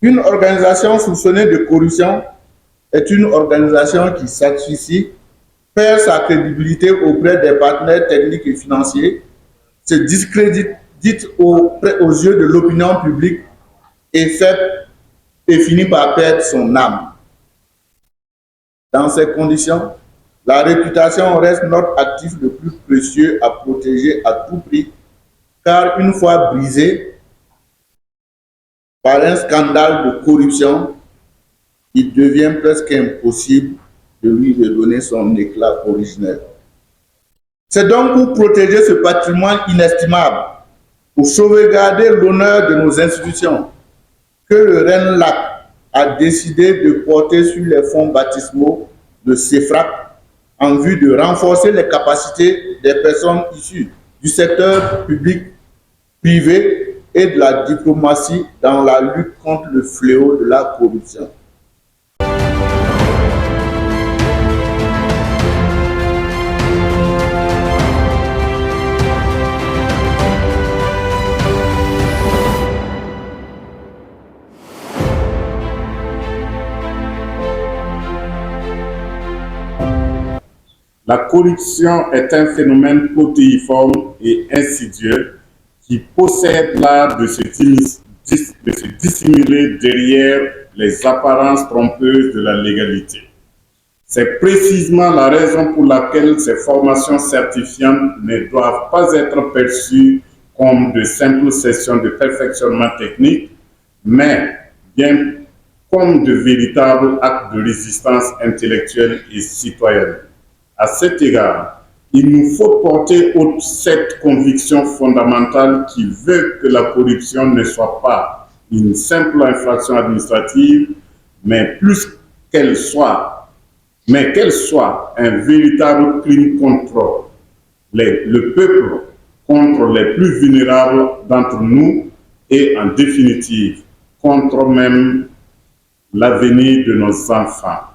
Une organisation soupçonnée de corruption est une organisation qui sacrifie, perd sa crédibilité auprès des partenaires techniques et financiers, se discrédite aux yeux de l'opinion publique et finit par perdre son âme. Dans ces conditions, la réputation reste notre actif le plus précieux à protéger à tout prix, car une fois brisée par un scandale de corruption, il devient presque impossible de lui redonner son éclat originel. C'est donc pour protéger ce patrimoine inestimable, pour sauvegarder l'honneur de nos institutions, que le RENLAC a décidé de porter sur les fonds baptismaux de CEFRAC en vue de renforcer les capacités des personnes issues du secteur public, privé et de la diplomatie dans la lutte contre le fléau de la corruption. La corruption est un phénomène protéiforme et insidieux qui possède l'art de se dissimuler derrière les apparences trompeuses de la légalité. C'est précisément la raison pour laquelle ces formations certifiantes ne doivent pas être perçues comme de simples sessions de perfectionnement technique, mais bien comme de véritables actes de résistance intellectuelle et citoyenne. À cet égard, il nous faut porter haute cette conviction fondamentale qui veut que la corruption ne soit pas une simple infraction administrative, mais qu'elle soit un véritable crime contre le peuple, contre les plus vulnérables d'entre nous et en définitive contre même l'avenir de nos enfants.